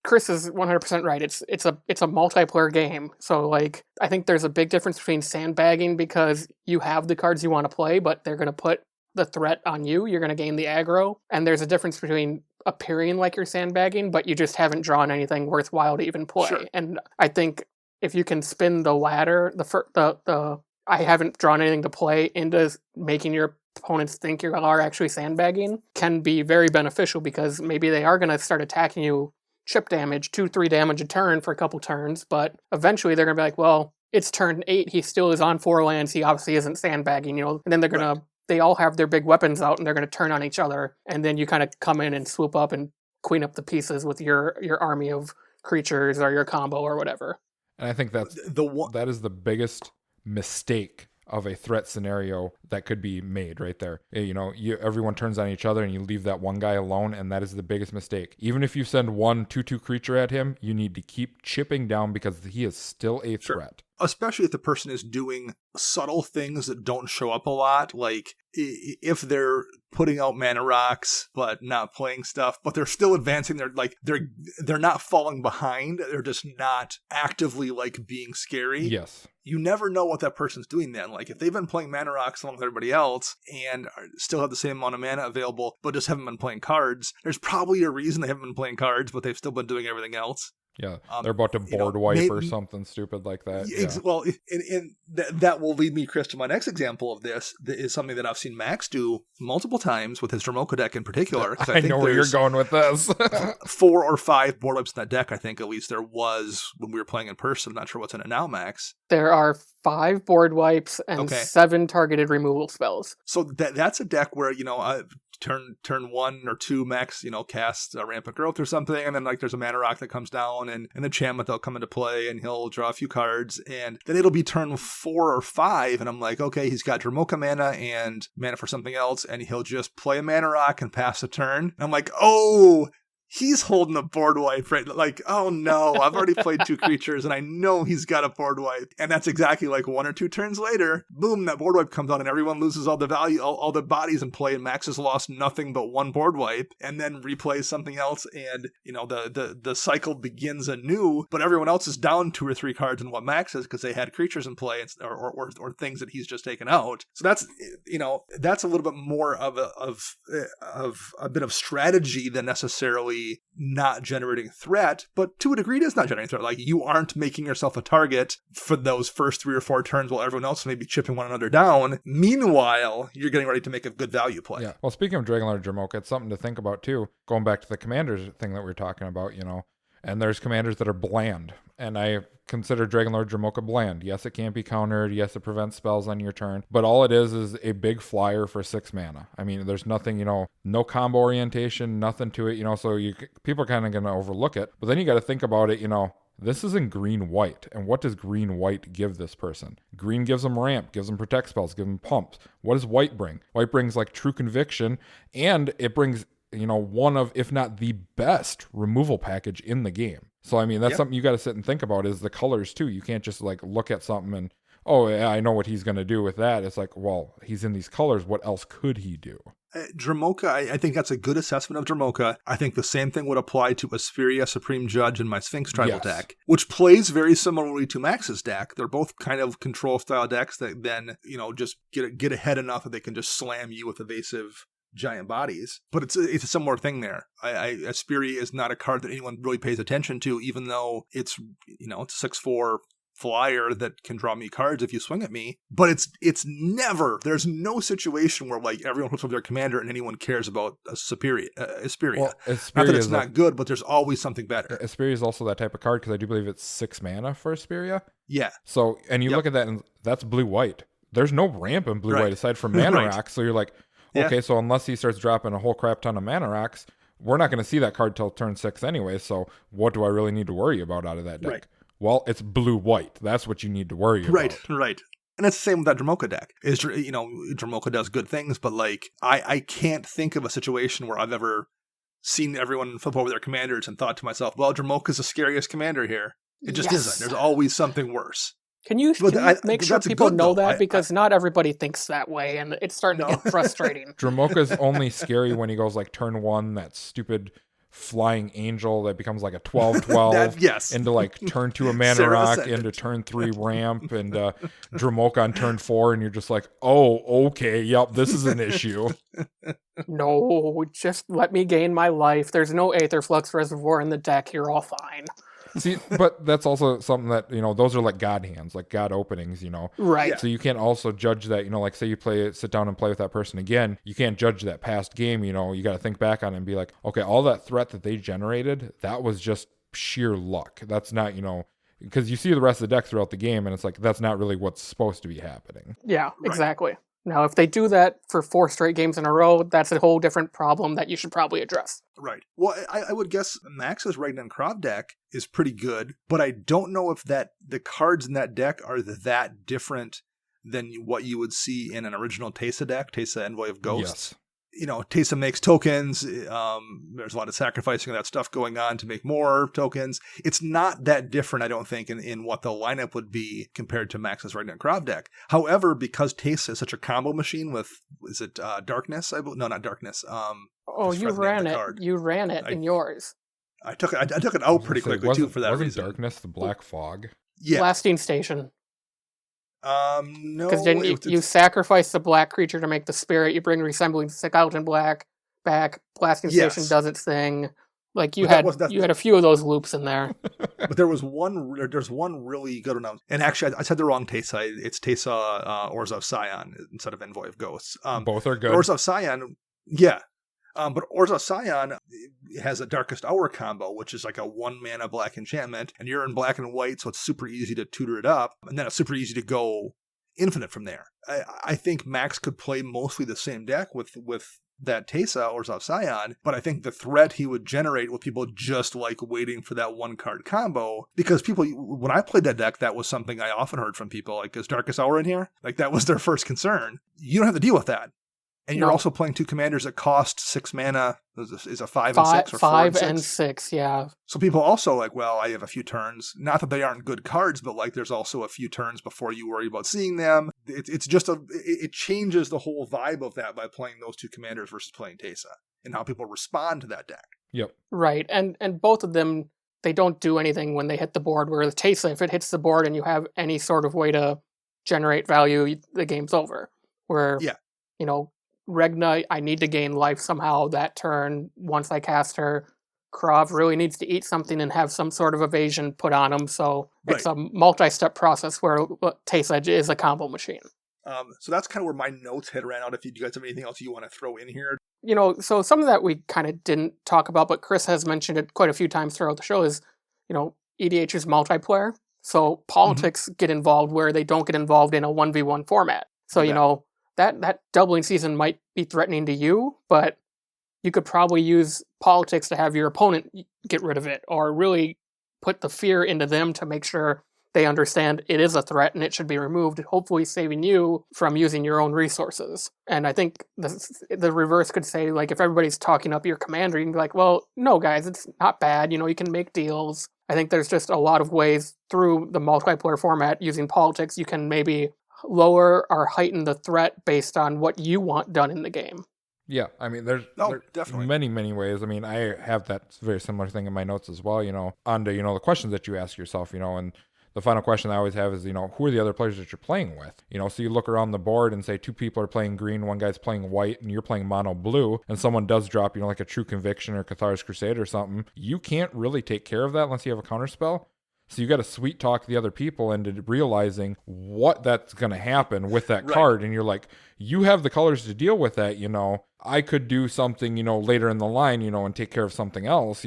Chris is 100% right. It's a multiplayer game. So I think there's a big difference between sandbagging because you have the cards you want to play, but they're going to put the threat on you. You're going to gain the aggro. And there's a difference between appearing like you're sandbagging, but you just haven't drawn anything worthwhile to even play. Sure. And I think if you can spin the ladder, the I haven't drawn anything to play into making your opponents think you are actually sandbagging can be very beneficial because maybe they are going to start attacking you chip damage, 2-3 damage a turn for a couple turns, but eventually they're going to be like, well, it's turn 8, he still is on 4 lands, he obviously isn't sandbagging, and then they're going to, they all have their big weapons out and they're going to turn on each other, and then you kind of come in and swoop up and clean up the pieces with your army of creatures or your combo or whatever. And I think that is the biggest mistake of a threat scenario that could be made right there. Everyone turns on each other and you leave that one guy alone, and that is the biggest mistake. Even if you send one 2/2 creature at him, you need to keep chipping down because he is still a threat. Especially if the person is doing subtle things that don't show up a lot, like if they're putting out mana rocks but not playing stuff, but they're still advancing. They're not falling behind. They're just not actively being scary. Yes. You never know what that person's doing then. If they've been playing mana rocks along with everybody else and still have the same amount of mana available, but just haven't been playing cards, there's probably a reason they haven't been playing cards, but they've still been doing everything else. Yeah, they're about to board wipe or something stupid like that. Yeah. Well, and that will lead me, Chris, to my next example of this. That is something that I've seen Max do multiple times with his Dromoka deck in particular. I know where you're going with this. 4 or 5 board wipes in that deck, I think, at least there was when we were playing in person. I'm not sure what's in it now, Max. There are 5 board wipes and 7 targeted removal spells. So that's a deck where, turn 1 or 2 Max, casts Rampant Growth or something, and then there's a mana rock that comes down, and the enchantment that'll come into play, and he'll draw a few cards, and then it'll be turn 4 or 5, and I'm like, okay, he's got Dromoka mana and mana for something else, and he'll just play a mana rock and pass the turn. And I'm like, oh, he's holding a board wipe, right? Oh no, I've already played 2 creatures and I know he's got a board wipe. And that's exactly 1 or 2 turns later, boom, that board wipe comes on and everyone loses all the value, all the bodies in play, and Max has lost nothing but 1 board wipe, and then replays something else, and the cycle begins anew, but everyone else is down 2 or 3 cards in what Max is because they had creatures in play or things that he's just taken out. So that's that's a little bit more of a bit of strategy than necessarily not generating threat, but to a degree it is not generating threat. You aren't making yourself a target for those first 3 or 4 turns while everyone else may be chipping one another down. Meanwhile, you're getting ready to make a good value play. Yeah. Well, speaking of Dragonlord Dromoka, it's something to think about too. Going back to the commanders thing that we were talking about, and there's commanders that are bland, and I consider Dragonlord Dromoka bland. Yes, it can't be countered. Yes, it prevents spells on your turn, but all it is a big flyer for 6 mana. I mean, there's nothing, no combo orientation, nothing to it, so people are kind of going to overlook it, but then you got to think about it, this is in green-white, and what does green-white give this person? Green gives them ramp, gives them protect spells, gives them pumps. What does white bring? White brings True Conviction, and it brings one of, if not the best removal package in the game. So, I mean, that's something you got to sit and think about is the colors too. You can't just look at something and, oh, yeah, I know what he's going to do with that. It's like, well, he's in these colors. What else could he do? Dramoka, I think that's a good assessment of Dramoka. I think the same thing would apply to Asperia, Supreme Judge, and my Sphinx tribal deck, which plays very similarly to Max's deck. They're both kind of control style decks that then, just get ahead enough that they can just slam you with evasive giant bodies. But it's a similar thing there. Asperia is not a card that anyone really pays attention to, even though it's, it's a 6/4 flyer that can draw me cards if you swing at me, but it's never, there's no situation where like everyone puts up their commander and anyone cares about Asperia. Well, not that it's not good, but there's always something better. Asperia is also that type of card because I do believe it's 6 mana for Asperia. Yeah. So, and you look at that and that's blue-white. There's no ramp in blue-white aside from mana rocks, so you're like, okay, so unless he starts dropping a whole crap ton of mana rocks, we're not going to see that card till turn 6 anyway, so what do I really need to worry about out of that deck? Right. Well, it's blue-white. That's what you need to worry about. Right. And it's the same with that Dramoka deck. Dramoka does good things, but like I can't think of a situation where I've ever seen everyone flip over their commanders and thought to myself, well, Dramoka's the scariest commander here. It just isn't. There's always something worse. Can you make sure people know that? Because not everybody thinks that way, and it's starting to get frustrating. Dramoka's only scary when he goes like turn 1, that stupid flying angel that becomes like a 12/12 into like turn 2 a mana rock into turn 3 ramp and Dramoka on turn 4, and you're just like, oh, okay, yep, this is an issue. No, just let me gain my life. There's no Aetherflux Reservoir in the deck. You're all fine. See, but that's also something that, those are like God hands, like God openings, Right. So you can't also judge that, like say you sit down and play with that person again, you can't judge that past game, you got to think back on it and be like, okay, all that threat that they generated, that was just sheer luck. That's not, because you see the rest of the deck throughout the game and it's like, that's not really what's supposed to be happening. Yeah, exactly. Now, if they do that for 4 straight games in a row, that's a whole different problem that you should probably address. Right. Well, I would guess Max's Ragnar Krav deck is pretty good, but I don't know if the cards in that deck are that different than what you would see in an original Teysa deck, Teysa Envoy of Ghosts. Yes. Teysa makes tokens. There's a lot of sacrificing of that stuff going on to make more tokens. It's not that different, I don't think, in what the lineup would be compared to Max's Ragnar Krav deck. However, because Teysa is such a combo machine with, is it Darkness? No, not Darkness. You ran it. You ran it in yours. I took it out pretty quickly too for that reason. Wasn't Darkness the Black Fog? Yeah. Blasting Station. No. Because then you sacrifice the black creature to make the spirit. You bring Resembling Sick out in black back. Blasting Station does its thing. Like you had a few of those loops in there. But there's one really good one. And actually, I said the wrong Teysa. It's Teysa Orzhov Scion instead of Envoy of Ghosts. Both are good. Orzhov Scion, yeah. But Orzhov Scion has a Darkest Hour combo, which is like a 1 mana black enchantment, and you're in black and white, so it's super easy to tutor it up, and then it's super easy to go infinite from there. I think Max could play mostly the same deck with that Teysa Orzhov Scion, but I think the threat he would generate with people just like waiting for that 1-card combo, because people, when I played that deck, that was something I often heard from people, like, is Darkest Hour in here? Like, that was their first concern. You don't have to deal with that. And you're also playing 2 commanders that cost 6 mana. Is a 5 and 6 or 5 4 and 6, yeah. So people also like, well, I have a few turns. Not that they aren't good cards, but like there's also a few turns before you worry about seeing them. It's just it changes the whole vibe of that by playing those 2 commanders versus playing Teysa and how people respond to that deck. Yep. Right, and both of them, they don't do anything when they hit the board. Where the Teysa, if it hits the board and you have any sort of way to generate value, the game's over. Where Regna, I need to gain life somehow that turn once I cast her. Krav really needs to eat something and have some sort of evasion put on him, so it's a multi-step process where Teysa is a combo machine. So that's kind of where my notes hit ran out. If you guys have anything else you want to throw in here. So some of that we kind of didn't talk about, but Chris has mentioned it quite a few times throughout the show is, EDH is multiplayer, so politics get involved where they don't get involved in a 1v1 format. So, that doubling season might be threatening to you, but you could probably use politics to have your opponent get rid of it, or really put the fear into them to make sure they understand it is a threat and it should be removed, hopefully saving you from using your own resources. And I think the reverse could say, like, if everybody's talking up your commander, you can be like, well, no, guys, it's not bad. You can make deals. I think there's just a lot of ways through the multiplayer format using politics you can maybe lower or heighten the threat based on what you want done in the game. Yeah, I mean, there's definitely many ways. I mean, I have that very similar thing in my notes as well, on to, the questions that you ask yourself, and the final question I always have is, who are the other players that you're playing with? So you look around the board and say two people are playing green, one guy's playing white, and you're playing mono blue, and someone does drop, like a True Conviction or Cathar's Crusade or something. You can't really take care of that unless you have a counterspell. So you got to sweet talk the other people into realizing what that's going to happen with that card. And you're like, you have the colors to deal with that, I could do something, later in the line, and take care of something else,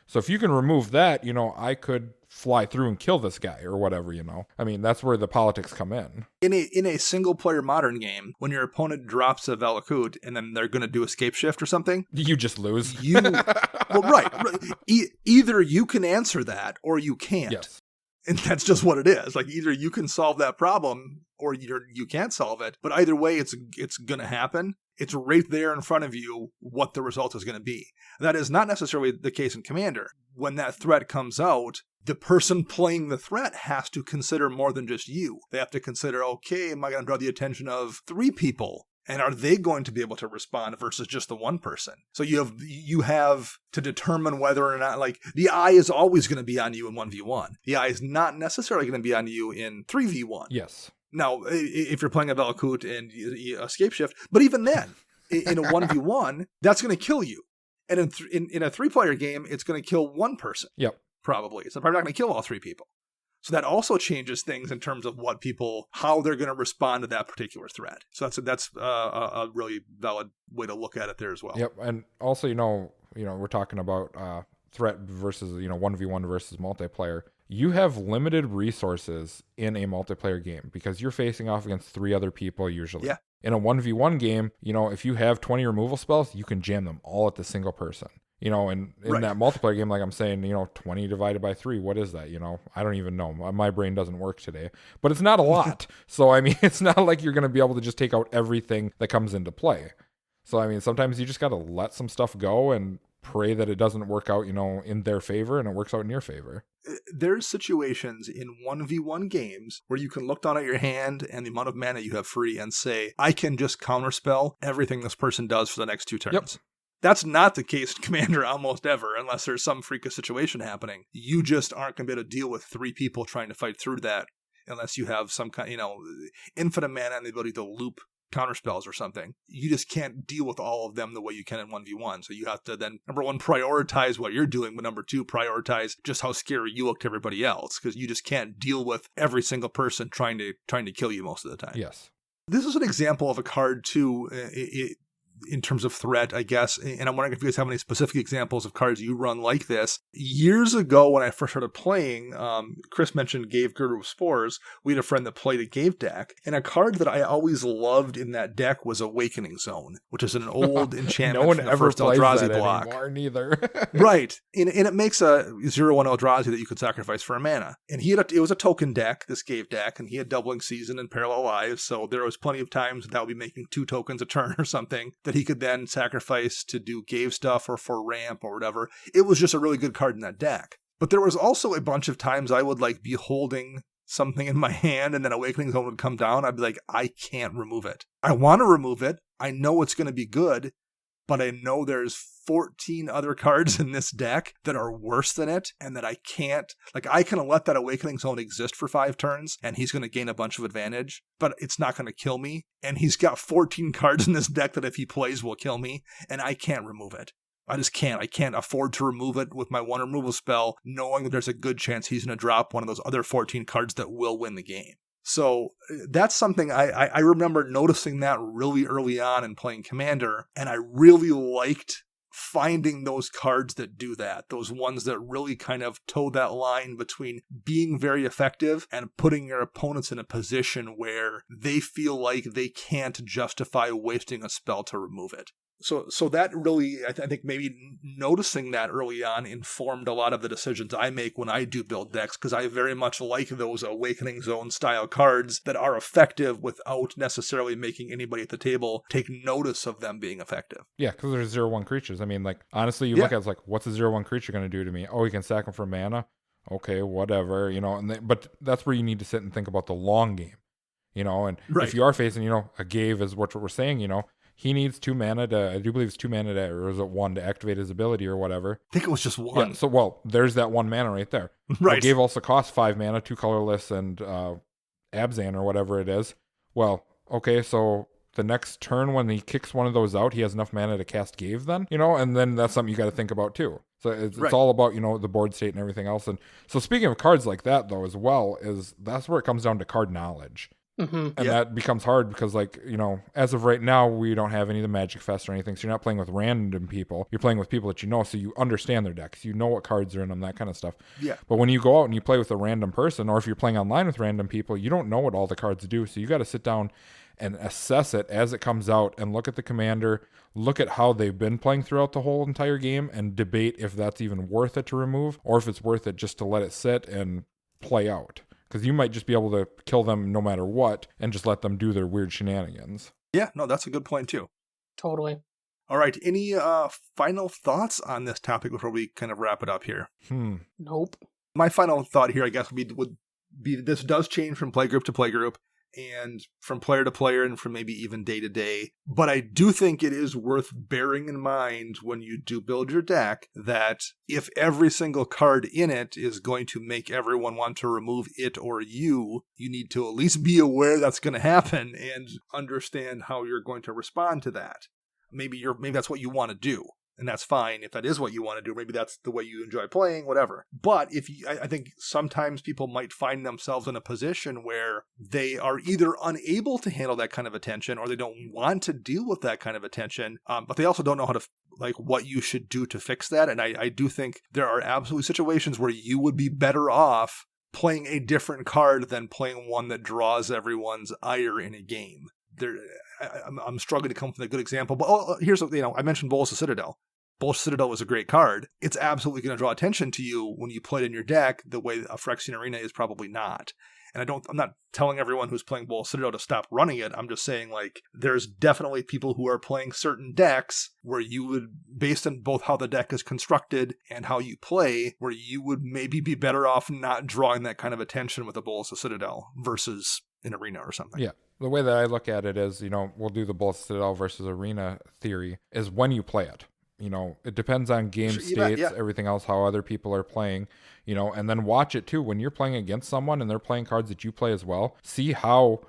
so if you can remove that, I could fly through and kill this guy or whatever, I mean, that's where the politics come in. In a single player modern game, when your opponent drops a Valakut and then they're going to do escape shift or something, you just lose. Well, right. Either you can answer that or you can't. Yes. And that's just what it is. Like, either you can solve that problem or you can't solve it. But either way, it's going to happen. It's right there in front of you what the result is going to be. That is not necessarily the case in Commander. When that threat comes out, the person playing the threat has to consider more than just you. They have to consider, okay, am I going to draw the attention of 3 people? And are they going to be able to respond versus just the one person? So you have to determine whether or not, like, the eye is always going to be on you in 1v1. The eye is not necessarily going to be on you in 3v1. Yes. Now, if you're playing a Valakut and you escape shift, but even then, in a 1v1, that's going to kill you. And in a 3-player game, it's going to kill one person. Yep. Probably. It's probably not going to kill all 3 people. So that also changes things in terms of how they're going to respond to that particular threat. So that's a really valid way to look at it there as well. Yep. And also, we're talking about threat versus, 1v1 versus multiplayer. You have limited resources in a multiplayer game because you're facing off against 3 other people usually. Yeah. In a 1v1 game, if you have 20 removal spells, you can jam them all at the single person. And in that multiplayer game, like I'm saying, 20 divided by 3, what is that? I don't even know. My brain doesn't work today, but it's not a lot. So, I mean, it's not like you're going to be able to just take out everything that comes into play. So, I mean, sometimes you just got to let some stuff go and pray that it doesn't work out, in their favor and it works out in your favor. There's situations in 1v1 games where you can look down at your hand and the amount of mana you have free and say, I can just counterspell everything this person does for the next 2 turns. Yep. That's not the case in Commander almost ever, unless there's some freakish situation happening. You just aren't going to be able to deal with 3 people trying to fight through that unless you have some kind, infinite mana and the ability to loop counterspells or something. You just can't deal with all of them the way you can in 1v1. So you have to then, number 1, prioritize what you're doing, but number 2, prioritize just how scary you look to everybody else, because you just can't deal with every single person trying to kill you most of the time. Yes. This is an example of a card, too, in terms of threat, I guess. And I'm wondering if you guys have any specific examples of cards you run like this. Years ago, when I first started playing, Chris mentioned Gave Girdle of Spores. We had a friend that played a Gave deck, and a card that I always loved in that deck was Awakening Zone, which is an old enchantment no one from the ever first plays Eldrazi that block. Anymore, neither. Right. And it makes a 0/1 Eldrazi that you could sacrifice for a mana. And it was a token deck, this Gave deck, and he had Doubling Season and Parallel Lives, so there was plenty of times that would be making 2 tokens a turn or something that he could then sacrifice to do Gave stuff or for ramp or whatever. It was just a really good card in that deck. But there was also a bunch of times I would be holding something in my hand and then Awakening Zone would come down. I'd be like, I can't remove it. I want to remove it. I know it's going to be good, but I know there's 14 other cards in this deck that are worse than it, and that I can't, I can let that Awakening Zone exist for 5 turns, and he's going to gain a bunch of advantage, but it's not going to kill me, and he's got 14 cards in this deck that if he plays will kill me, and I can't remove it. I just can't. I can't afford to remove it with my 1 removal spell, knowing that there's a good chance he's going to drop one of those other 14 cards that will win the game. So that's something I remember noticing that really early on in playing Commander, and I really liked finding those cards that do that, those ones that really kind of toe that line between being very effective and putting your opponents in a position where they feel like they can't justify wasting a spell to remove it. So that really, I think maybe noticing that early on informed a lot of the decisions I make when I do build decks, because I very much like those Awakening Zone style cards that are effective without necessarily making anybody at the table take notice of them being effective. Yeah, because there's 0/1 creatures. I mean, honestly, you look at it, it's what's a 0/1 creature going to do to me? Oh, he can sack them for mana? Okay, whatever, but that's where you need to sit and think about the long game, and Right. if you are facing, a Gave is what we're saying, he needs 2 mana I do believe it's 2 mana or is it 1 to activate his ability or whatever. I think it was just 1. Yeah, so, well, there's that 1 mana right there. Right. Well, Gave also costs 5 mana, 2 colorless, and Abzan or whatever it is. Well, okay, so the next turn when he kicks one of those out, he has enough mana to cast Gave then, and then that's something you got to think about too. So it's Right. all about, the board state and everything else. And so speaking of cards like that, though, as well, that's where it comes down to card knowledge. Mm-hmm. And that becomes hard because, as of right now, we don't have any of the Magic Fest or anything. So you're not playing with random people. You're playing with people that so you understand their decks. You know what cards are in them, that kind of stuff. Yeah. But when you go out and you play with a random person, or if you're playing online with random people, you don't know what all the cards do. So you got to sit down and assess it as it comes out and look at the commander, look at how they've been playing throughout the whole entire game, and debate if that's even worth it to remove or if it's worth it just to let it sit and play out. Because you might just be able to kill them no matter what and just let them do their weird shenanigans. Yeah, no, that's a good point too. Totally. All right, any final thoughts on this topic before we kind of wrap it up here? Nope. My final thought here, I guess, would be this does change from playgroup to playgroup and from player to player and from maybe even day to day. But I do think it is worth bearing in mind when you do build your deck that if every single card in it is going to make everyone want to remove it or you need to at least be aware that's going to happen and understand how you're going to respond to that. Maybe that's what you want to do. And that's fine if that is what you want to do. Maybe that's the way you enjoy playing, whatever. But I think sometimes people might find themselves in a position where they are either unable to handle that kind of attention or they don't want to deal with that kind of attention. But they also don't know how to, what you should do to fix that. And I do think there are absolutely situations where you would be better off playing a card than playing one that draws everyone's ire in a game. I'm struggling to come up with a good example, but here's what, I mentioned Bolas of Citadel. Bolas of Citadel was a great card. It's absolutely going to draw attention to you when you play it in your deck the way a Phyrexian Arena is probably not. And I'm not telling everyone who's playing Bolas of Citadel to stop running it. I'm just saying, there's definitely people who are playing certain decks where you would, based on both how the deck is constructed and how you play, where you would maybe be better off not drawing that kind of attention with a Bolas of Citadel versus an Arena or something. Yeah. The way that I look at it is, we'll do the Bolas of Citadel versus Arena theory is when you play it. It depends on game states, everything else, how other people are playing, and then watch it too. When you're playing against someone and they're playing cards that you play as well, see how,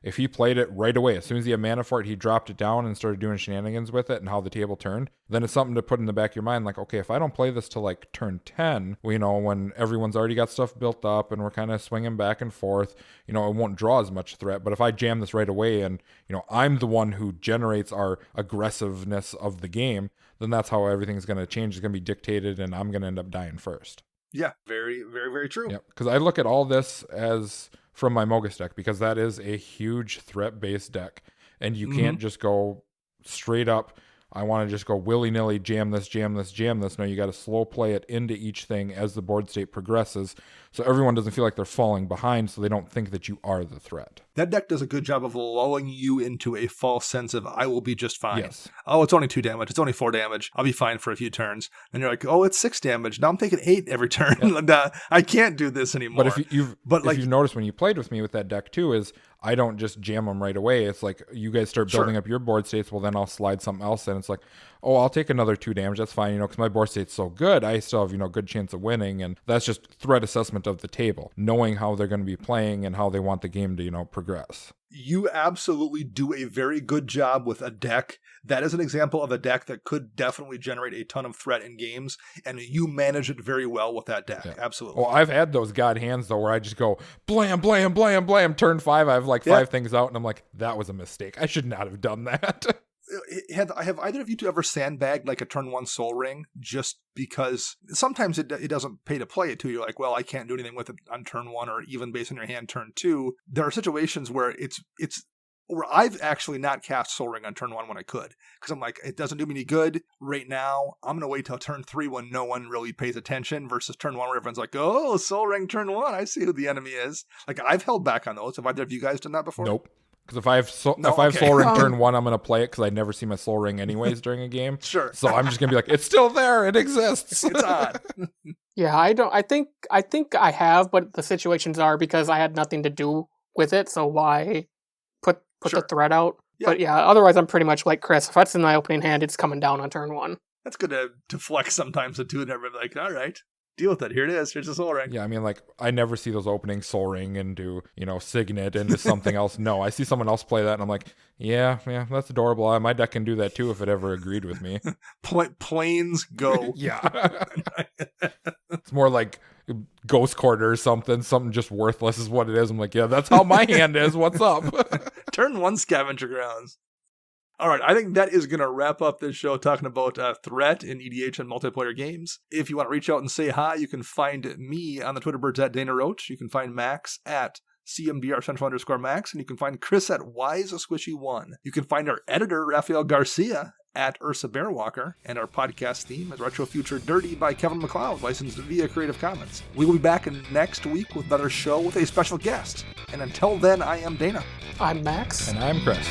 if he played it right away, as soon as he had mana for it, he dropped it down and started doing shenanigans with it and how the table turned, then it's something to put in the back of your mind. Okay, if I don't play this till turn 10, when everyone's already got stuff built up and we're kind of swinging back and forth, it won't draw as much threat. But if I jam this right away and, I'm the one who generates our aggressiveness of the game, then that's how everything's going to change. It's going to be dictated and I'm going to end up dying first. Yeah, very, very, very true. Yeah, because I look at all this as from my Mogus deck, because that is a huge threat-based deck. And you can't just go straight up, I want to just go willy-nilly, jam this. No, you got to slow play it into each thing as the board state progresses, so everyone doesn't feel like they're falling behind, so they don't think that you are the threat. That deck does a good job of lulling you into a false sense of, I will be just fine. Yes. Oh, it's only 2 damage. It's only 4 damage. I'll be fine for a few turns. And you're like, oh, it's 6 damage. Now I'm taking 8 every turn. Yeah. I can't do this anymore. But if you've noticed when you played with me with that deck too, is I don't just jam them right away. It's you guys start building up your board states. Well, then I'll slide something else in. It's oh, I'll take another 2 damage. That's fine, because my board state's so good. I still have, good chance of winning. And that's just threat assessment of the table, knowing how they're going to be playing and how they want the game to, progress. You absolutely do a very good job with a deck. That is an example of a deck that could definitely generate a ton of threat in games, and you manage it very well with that deck. Yeah. Absolutely. Well, I've had those god hands, though, where I just go, blam, blam, blam, blam, turn 5, I have 5 things out, and I'm like, that was a mistake. I should not have done that. Have either of you two ever sandbagged a turn 1 Soul Ring just because sometimes it doesn't pay to play it too? You're like, well, I can't do anything with it on turn 1 or even based on your hand turn 2. There are situations where it's where I've actually not cast Soul Ring on turn 1 when I could, because I'm like, it doesn't do me any good right now. I'm going to wait till turn 3 when no one really pays attention versus turn 1 where everyone's like, oh, Soul Ring turn 1. I see who the enemy is. I've held back on those. Have either of you guys done that before? Nope. Because if I have okay. Soul Ring turn 1, I'm going to play it because I never see my Soul Ring anyways during a game. Sure. So I'm just going to be like, it's still there. It exists. It's on. Yeah, I think I have, but the situations are because I had nothing to do with it, so why put Sure. the threat out? Yeah. But yeah, otherwise I'm pretty much like Chris. If that's in my opening hand, it's coming down on turn 1. That's good to flex sometimes to do it and everybody like, all right, deal with it. Here it is. Here's the Soul Ring. Yeah, I mean, like, I never see those opening Soul Ring into, Signet into something else. No, I see someone else play that, and I'm like, yeah, that's adorable. My deck can do that too if it ever agreed with me. Planes go. Yeah. It's more like Ghost Quarter or something just worthless is what it is. I'm like, yeah, that's how my hand is. What's up? Turn 1 Scavenger Grounds. All right, I think that is going to wrap up this show talking about threat in EDH and multiplayer games. If you want to reach out and say hi, you can find me on the Twitter birds at Dana Roach. You can find Max at CMDR_Max, and you can find Chris at WiseSquishy1. You can find our editor, Rafael Garcia, at Ursa Bearwalker, and our podcast theme is Retro Future Dirty by Kevin MacLeod, licensed via Creative Commons. We will be back next week with another show with a special guest. And until then, I am Dana. I'm Max. And I'm Chris.